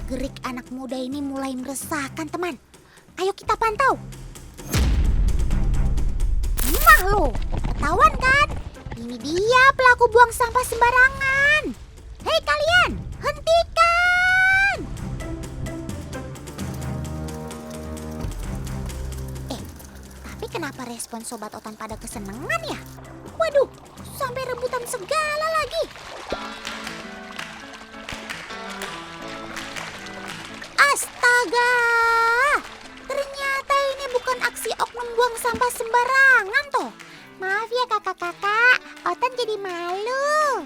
Gerik anak muda ini mulai meresahkan, teman. Ayo kita pantau. Nah lo, ketahuan kan? Ini dia pelaku buang sampah sembarangan. Hei kalian, hentikan! Tapi kenapa respon Sobat Otan pada kesenangan ya? Waduh, sampai rebutan segala lagi. Astaga! Ternyata ini bukan aksi oknum buang sampah sembarangan toh. Maaf ya kakak-kakak, Otan jadi malu.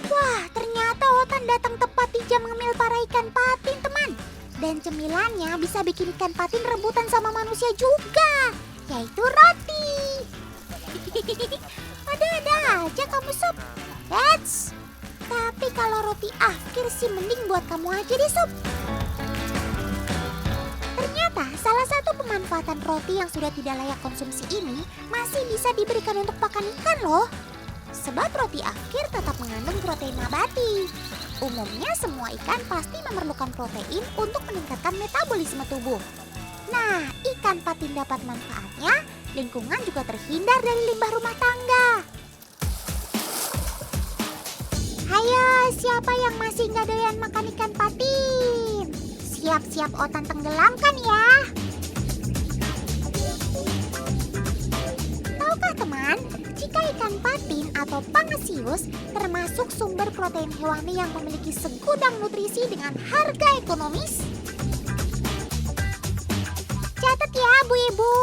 Wah, ternyata Otan datang tepat di jam ngemil para ikan patin, teman. Dan cemilannya bisa bikin ikan patin rebutan sama manusia juga, yaitu roti. Ada-ada aja kamu, Sob. Tapi kalau roti akhir sih mending buat kamu aja deh, Sob. Ternyata salah satu pemanfaatan roti yang sudah tidak layak konsumsi ini masih bisa diberikan untuk pakan ikan loh. Sebab roti akhir tetap mengandung protein nabati. Umumnya semua ikan pasti memerlukan protein untuk meningkatkan metabolisme tubuh. Nah, ikan patin dapat manfaatnya, lingkungan juga terhindar dari limbah rumah tangga. Hayo, siapa yang masih nggak doyan makan ikan patin? Siap-siap Otan tenggelamkan ya. Tahukah teman, jika ikan patin atau pangasius termasuk sumber protein hewani yang memiliki segudang nutrisi dengan harga ekonomis? Catat ya Bu Ibu,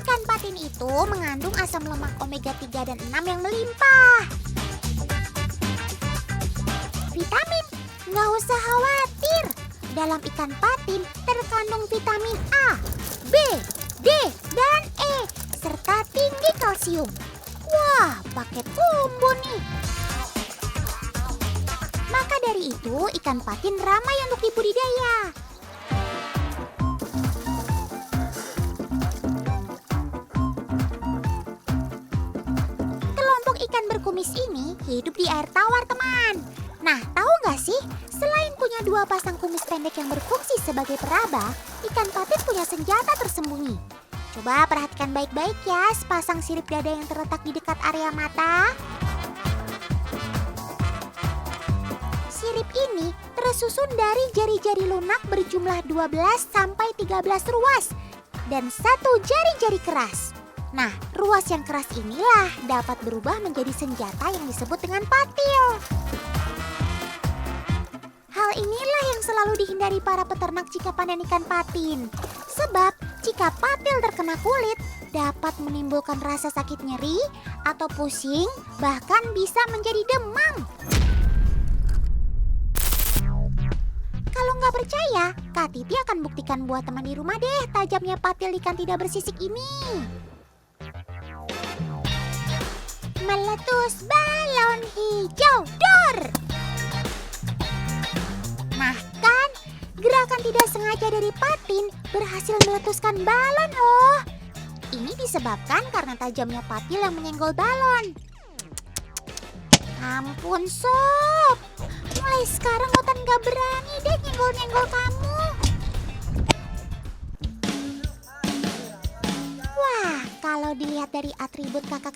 ikan patin itu mengandung asam lemak omega 3 dan 6 yang melimpah. Vitamin, nggak usah khawatir. Dalam ikan patin terkandung vitamin A, B, D, dan E, serta tinggi kalsium. Wah, paket combo nih. Maka dari itu, ikan patin ramai untuk dibudidaya. Kelompok ikan berkumis ini hidup di air tawar, teman. Nah, tahu nggak sih, selain punya dua pasang kumis pendek yang berfungsi sebagai peraba, ikan patin punya senjata tersembunyi. Coba perhatikan baik-baik ya sepasang sirip dada yang terletak di dekat area mata. Sirip ini tersusun dari jari-jari lunak berjumlah 12 sampai 13 ruas dan satu jari-jari keras. Nah, ruas yang keras inilah dapat berubah menjadi senjata yang disebut dengan patil. Hal inilah yang selalu dihindari para peternak jika panen ikan patin. Sebab jika patil terkena kulit, dapat menimbulkan rasa sakit nyeri atau pusing, bahkan bisa menjadi demam. Kalau nggak percaya, Kak Titi akan buktikan buat teman di rumah deh tajamnya patil ikan tidak bersisik ini. Meletus balon hijau, dor! Nah kan, gerakan tidak sengaja dari patin berhasil meletuskan balon loh. Ini disebabkan karena tajamnya patil yang menyenggol balon. Ampun Sob, mulai sekarang Otan gak berani deh nyenggol-nyenggol kamu. Wah, kalau dilihat dari atribut kakak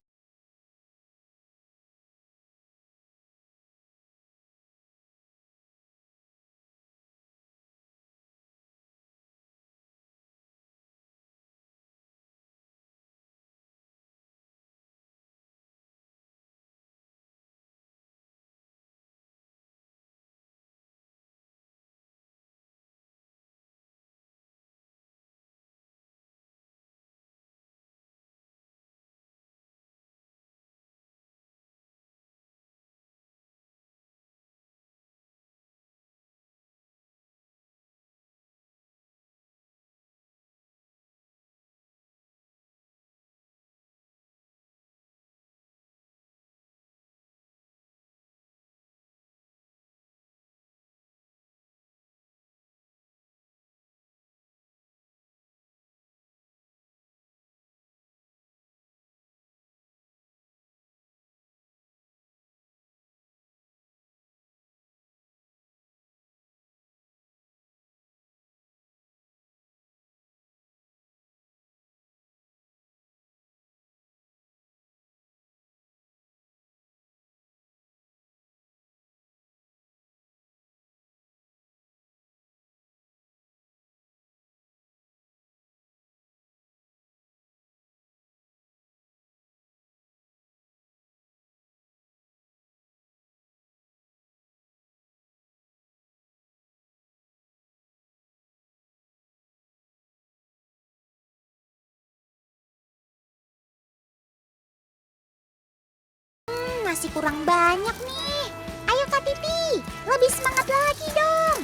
masih kurang banyak nih. Ayo Kak Titi, lebih semangat lagi dong.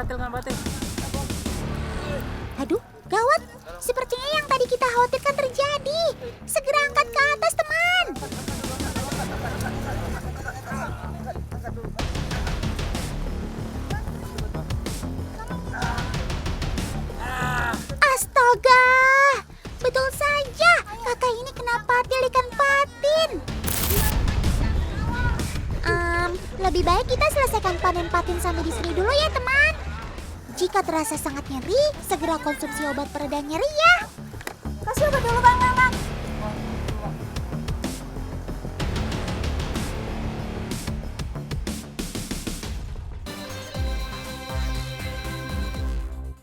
Kena batil. Aduh, gawat. Sepertinya yang tadi kita khawatirkan terjadi. Segera angkat ke atas, teman. Astaga, betul saja. Kakak ini kena patil ikan patin. Lebih baik kita selesaikan panen patin sampai di sini dulu ya, teman. Jika terasa sangat nyeri, segera konsumsi obat pereda nyeri ya. Kasih obat dulu, Bang.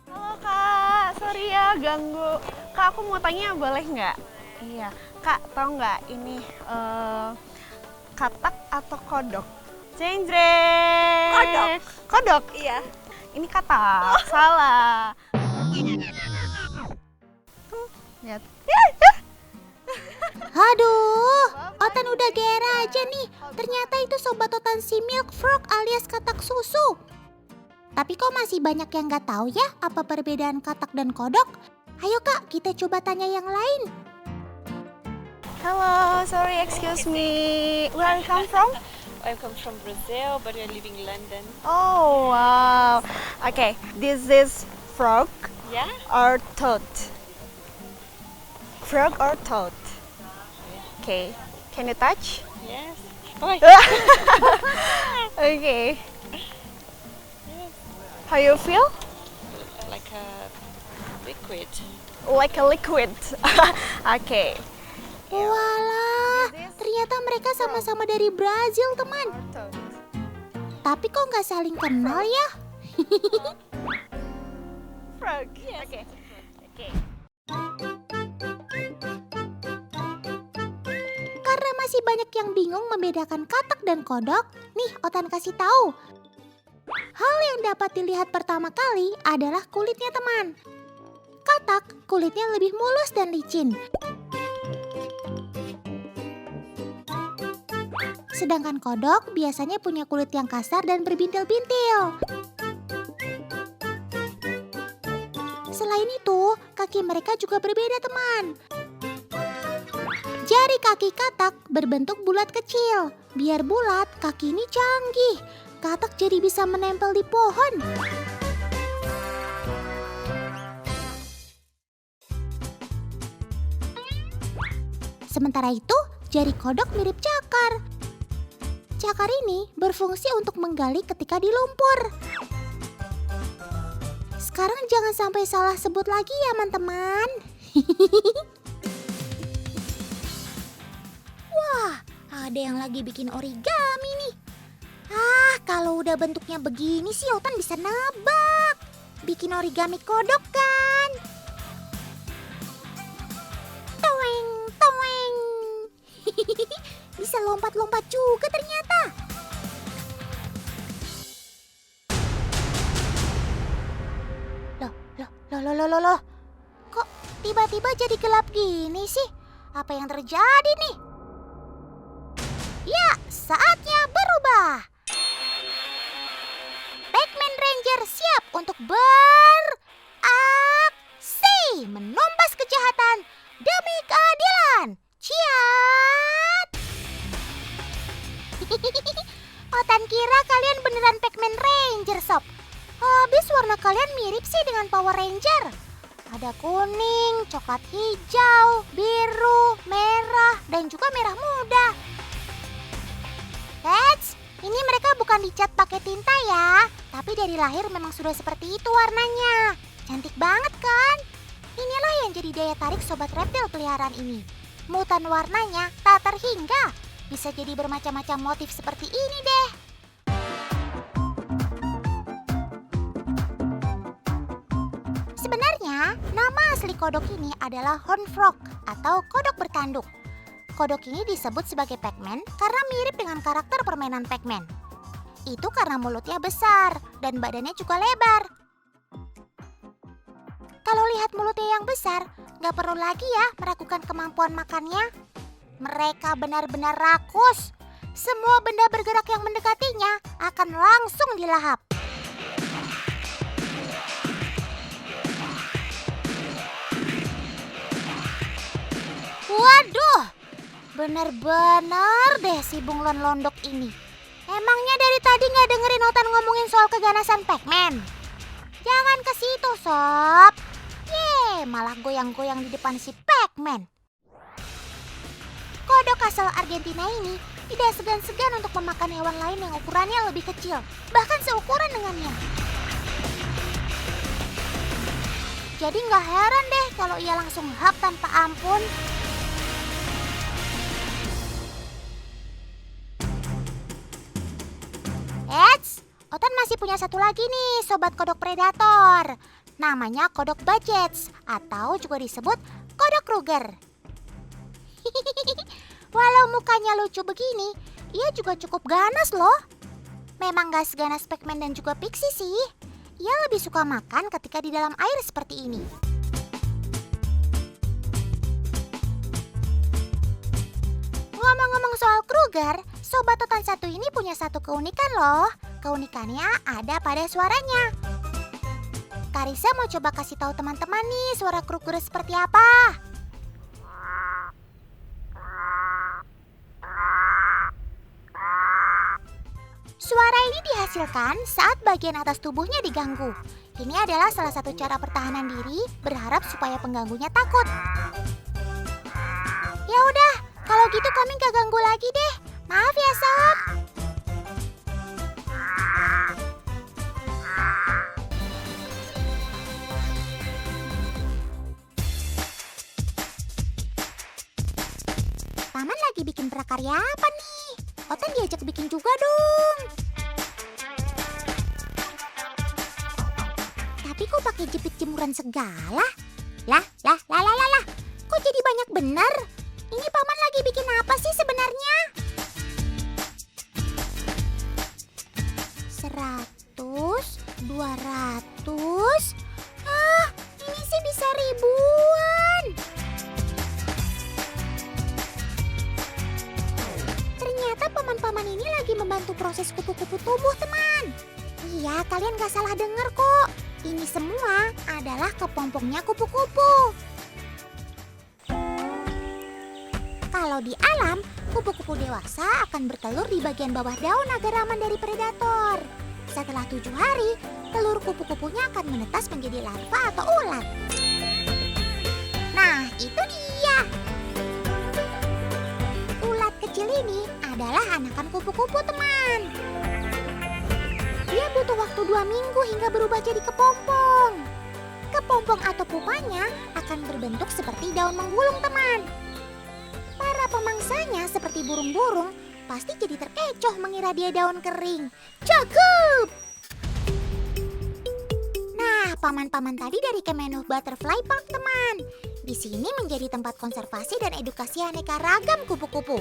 Halo Kak, sorry ya ganggu. Kak, aku mau tanya boleh nggak? Iya, Kak, tahu nggak ini katak atau kodok? Jeng-jreng. Kodok? Iya. Ini katak, salah. Lihat. Aduh, Otan udah gera aja nih. Ternyata itu sobat Otan si Milk Frog alias katak susu. Tapi kok masih banyak yang nggak tahu ya apa perbedaan katak dan kodok? Ayo Kak, kita coba tanya yang lain. Hello, sorry, excuse me. Where are you come from? I come from Brazil, but I'm living in London. Oh, wow. Okay, this is frog Yeah? or toad? Frog or toad? Okay, can you touch? Yes. Oh, Okay. How you feel? like a liquid. Like a liquid. Okay. Walah, ternyata mereka sama-sama dari Brazil, teman. Or toad? Tapi kok nggak saling kenal ya? Frog. Yes. Okay. Okay. Karena masih banyak yang bingung membedakan katak dan kodok, nih Otan kasih tahu. Hal yang dapat dilihat pertama kali adalah kulitnya, teman. Katak kulitnya lebih mulus dan licin. Sedangkan kodok biasanya punya kulit yang kasar dan berbintil-bintil. Selain itu, kaki mereka juga berbeda, teman. Jari kaki katak berbentuk bulat kecil. Biar bulat, kaki ini canggih. Katak jadi bisa menempel di pohon. Sementara itu, jari kodok mirip cakar. Cakar ini berfungsi untuk menggali ketika di lumpur. Sekarang jangan sampai salah sebut lagi ya, teman-teman. Wah, ada yang lagi bikin origami nih. Kalau udah bentuknya begini sih Otan bisa nebak. Bikin origami kodok kan? Toeng, toeng. Bisa lompat-lompat juga ternyata. Loh. Kok tiba-tiba jadi gelap gini sih? Apa yang terjadi nih? Ya, saatnya berubah. Pac-Man Ranger siap untuk beraksi, menumpas kejahatan demi keadilan. Ciat! Otan kira kalian beneran Pac-Man Ranger, Sob. Habis warna kalian mirip sih dengan Power Ranger. Ada kuning, coklat hijau, biru, merah, dan juga merah muda. Eits, ini mereka bukan dicat pakai tinta ya. Tapi dari lahir memang sudah seperti itu warnanya. Cantik banget kan? Inilah yang jadi daya tarik sobat reptil peliharaan ini. Mutan warnanya tak terhingga. Bisa jadi bermacam-macam motif seperti ini deh. Sebenarnya, nama asli kodok ini adalah horned frog atau kodok bertanduk. Kodok ini disebut sebagai Pac-Man karena mirip dengan karakter permainan Pac-Man. Itu karena mulutnya besar dan badannya juga lebar. Kalau lihat mulutnya yang besar, Gak perlu lagi ya meragukan kemampuan makannya. Mereka benar-benar rakus. Semua benda bergerak yang mendekatinya akan langsung dilahap. Waduh, bener-bener deh si bunglon londok ini. Emangnya dari tadi gak dengerin Otan ngomongin soal keganasan Pac-Man? Jangan ke situ, Sob. Yeay, malah goyang-goyang di depan si Pac-Man. Kodok asal Argentina ini tidak segan-segan untuk memakan hewan lain yang ukurannya lebih kecil, bahkan seukuran dengannya. Jadi gak heran deh kalau ia langsung hap tanpa ampun. Eits, Otan masih punya satu lagi nih sobat kodok predator. Namanya kodok Budgets atau juga disebut kodok Kruger. Walau mukanya lucu begini, ia juga cukup ganas loh. Memang gak seganas Pac-Man dan juga Pixie sih. Ia lebih suka makan ketika di dalam air seperti ini. Ngomong-ngomong soal Kruger, sobat Otan satu ini punya satu keunikan loh. Keunikannya ada pada suaranya. Karissa mau coba kasih tahu teman-teman nih suara Kruger seperti apa. Suara ini dihasilkan saat bagian atas tubuhnya diganggu. Ini adalah salah satu cara pertahanan diri, berharap supaya pengganggunya takut. Ya udah, kalau gitu kami gak ganggu lagi deh. Maaf ya, Sob. Paman lagi bikin prakarya apa nih? Otan diajak bikin juga dong. Tapi kok pakai jepit jemuran segala? Lah. Kok jadi banyak bener? Ini paman lagi bikin apa sih sebenarnya? 100, 200. Ini sih bisa ribuan. Ternyata paman-paman ini lagi membantu proses kupu-kupu tumbuh, teman. Iya, kalian gak salah dengar kok. Ini semua adalah kepompongnya kupu-kupu. Kalau di alam, kupu-kupu dewasa akan bertelur di bagian bawah daun agar aman dari predator. Setelah 7 hari, telur kupu-kupunya akan menetas menjadi larva atau ulat. Nah, itu dia. Ulat kecil ini adalah anakan kupu-kupu, teman. Dia butuh waktu 2 minggu hingga berubah jadi kepompong. Kepompong atau pupanya akan berbentuk seperti daun menggulung, teman. Para pemangsanya seperti burung-burung pasti jadi terkecoh mengira dia daun kering. Cakep! Nah, paman-paman tadi dari Kemenuh Butterfly Park, teman. Di sini menjadi tempat konservasi dan edukasi aneka ragam kupu-kupu.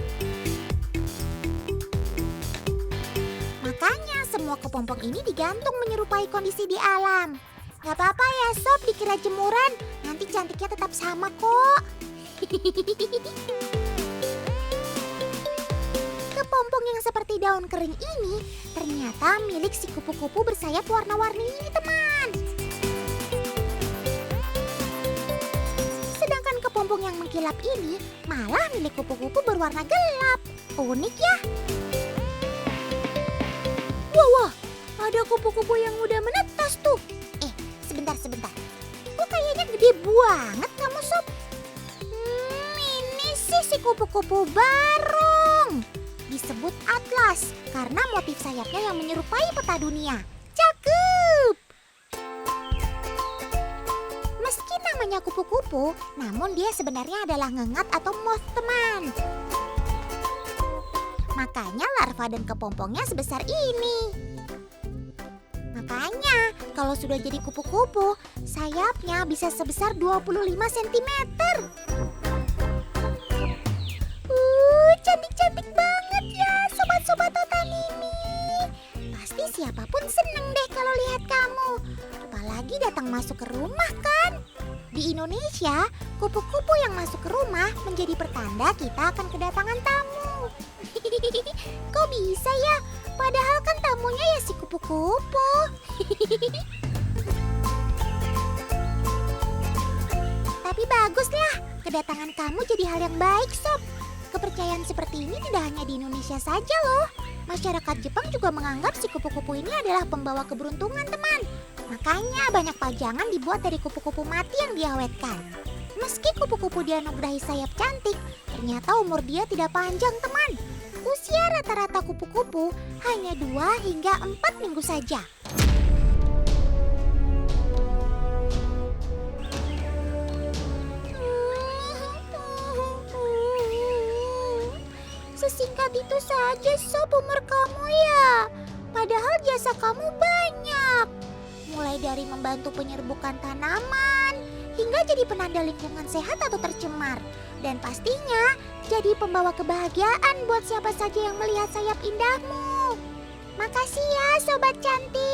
Makanya semua kepompong ini digantung menyerupai kondisi di alam. Gak apa-apa ya, Sob, dikira jemuran. Nanti cantiknya tetap sama kok. Kepompong yang seperti daun kering ini ternyata milik si kupu-kupu bersayap warna-warni ini, teman. Sedangkan kepompong yang mengkilap ini malah milik kupu-kupu berwarna gelap. Unik ya. Wah, ada kupu-kupu yang udah menetas tuh. Sebentar. Kok kayaknya gede banget kamu, Sob? Ini sih si kupu-kupu barong. Disebut Atlas karena motif sayapnya yang menyerupai peta dunia. Cakep! Meski namanya kupu-kupu, namun dia sebenarnya adalah ngengat atau moth, teman. Makanya larva dan kepompongnya sebesar ini. Makanya kalau sudah jadi kupu-kupu, sayapnya bisa sebesar 25 cm. Cantik-cantik banget ya sobat-sobat Otan ini. Pasti siapapun seneng deh kalau lihat kamu. Apalagi datang masuk ke rumah kan. Di Indonesia, kupu-kupu yang masuk ke rumah menjadi pertanda kita akan kedatangan tamu. Kok bisa ya? Padahal kan tamunya ya si kupu-kupu. Tapi baguslah, kedatangan kamu jadi hal yang baik, Sob. Kepercayaan seperti ini tidak hanya di Indonesia saja loh. Masyarakat Jepang juga menganggap si kupu-kupu ini adalah pembawa keberuntungan, teman. Makanya banyak pajangan dibuat dari kupu-kupu mati yang diawetkan. Meski kupu-kupu dianugerahi sayap cantik, ternyata umur dia tidak panjang, teman. Usia rata-rata kupu-kupu hanya 2 hingga 4 minggu saja. Sesingkat itu saja, Sob, umur kamu ya. Padahal jasa kamu banyak. Mulai dari membantu penyerbukan tanaman, hingga jadi penanda lingkungan sehat atau tercemar. Dan pastinya jadi pembawa kebahagiaan buat siapa saja yang melihat sayap indahmu. Makasih ya, Sobat Cantik.